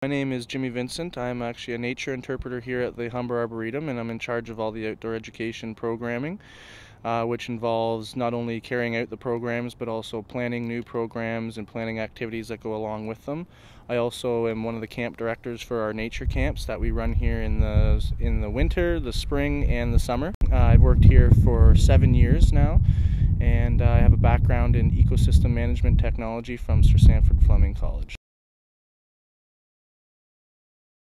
My name is Vincent. I'm actually a nature interpreter here at the Humber Arboretum, and I'm in charge of all the outdoor education programming, which involves not only carrying out the programs but also planning new programs and planning activities that go along with them. I also am one of the camp directors for our nature camps that we run here in the winter, the spring, and the summer. I've worked here for 7 years now, and I have a background in ecosystem management technology from Sir Sanford Fleming College.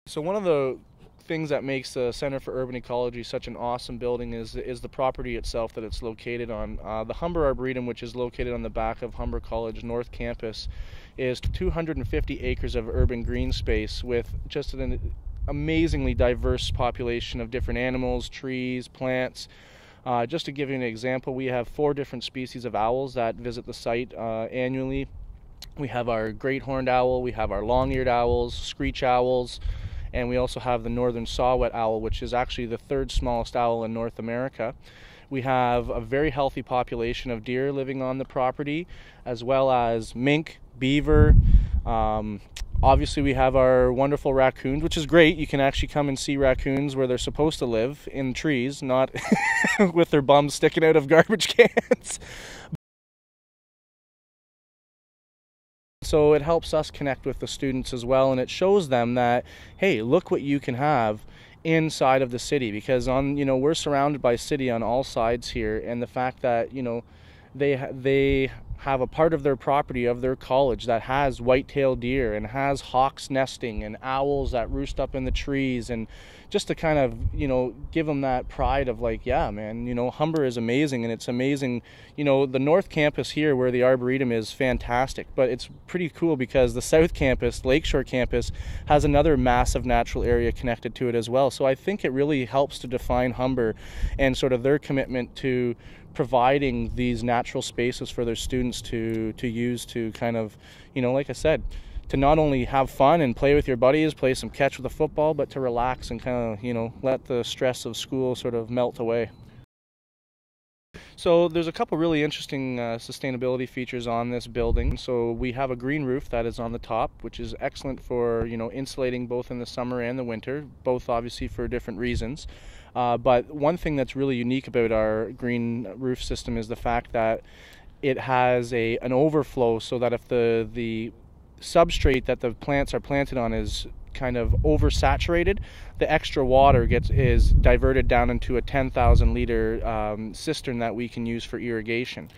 So one of the things that makes the Center for Urban Ecology such an awesome building is the property itself that it's located on. The Humber Arboretum, which is located on the back of Humber College North Campus, is 250 acres of urban green space with just an amazingly diverse population of different animals, trees, plants. Just to give you an example, we have 4 different species of owls that visit the site annually. We have our great horned owl, we have our long-eared owls, screech owls, and we also have the northern saw-whet owl, which is actually the 3rd smallest owl in North America. We have a very healthy population of deer living on the property, as well as mink, beaver. Obviously we have our wonderful raccoons, which is great. You can actually come and see raccoons where they're supposed to live, in trees, not with their bums sticking out of garbage cans. So it helps us connect with the students as well, and it shows them that, hey, look what you can have inside of the city, because we're surrounded by city on all sides here, and the fact that they have a part of their property, of their college, that has white-tailed deer and has hawks nesting and owls that roost up in the trees, and just to kind of give them that pride of like, yeah man, Humber is amazing. And it's amazing, the North Campus here where the Arboretum is fantastic, but it's pretty cool because the South Campus, Lakeshore Campus, has another massive natural area connected to it as well. So I think it really helps to define Humber and sort of their commitment to providing these natural spaces for their students to use to kind of, like I said, to not only have fun and play with your buddies, play some catch with a football, but to relax and kind of, let the stress of school sort of melt away. So there's a couple really interesting sustainability features on this building. So we have a green roof that is on the top, which is excellent for, insulating both in the summer and the winter, both obviously for different reasons. But one thing that's really unique about our green roof system is the fact that it has an overflow, so that if the substrate that the plants are planted on is kind of oversaturated, the extra water is diverted down into a 10,000 liter cistern that we can use for irrigation.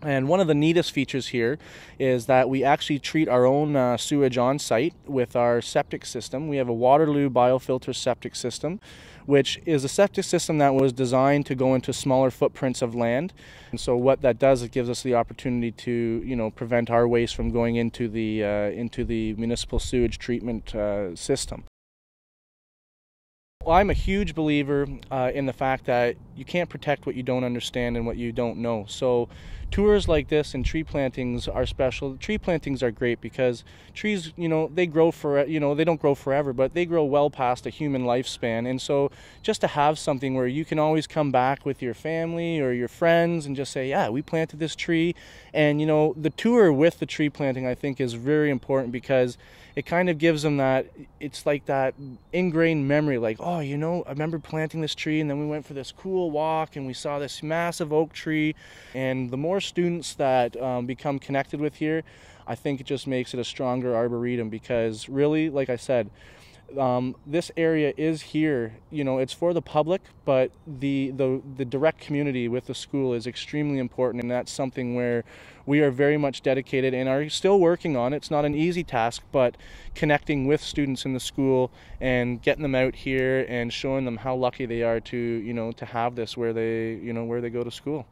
And one of the neatest features here is that we actually treat our own sewage on site with our septic system. We have a Waterloo biofilter septic system, which is a septic system that was designed to go into smaller footprints of land. And so what that does, it gives us the opportunity to, prevent our waste from going into the municipal sewage treatment system. Well, I'm a huge believer in the fact that you can't protect what you don't understand and what you don't know. So tours like this and tree plantings are special. Tree plantings are great because trees, they grow they don't grow forever, but they grow well past a human lifespan. And so just to have something where you can always come back with your family or your friends and just say, yeah, we planted this tree. And, the tour with the tree planting, I think, is very important because it kind of gives them that, it's like that ingrained memory, like, oh, I remember planting this tree, and then we went for this cool walk and we saw this massive oak tree. And the more students that become connected with here, I think it just makes it a stronger arboretum, because really, like I said, this area is here, it's for the public, but the direct community with the school is extremely important, and that's something where we are very much dedicated and are still working on. It's not an easy task, but connecting with students in the school and getting them out here and showing them how lucky they are to, to have this where they go to school.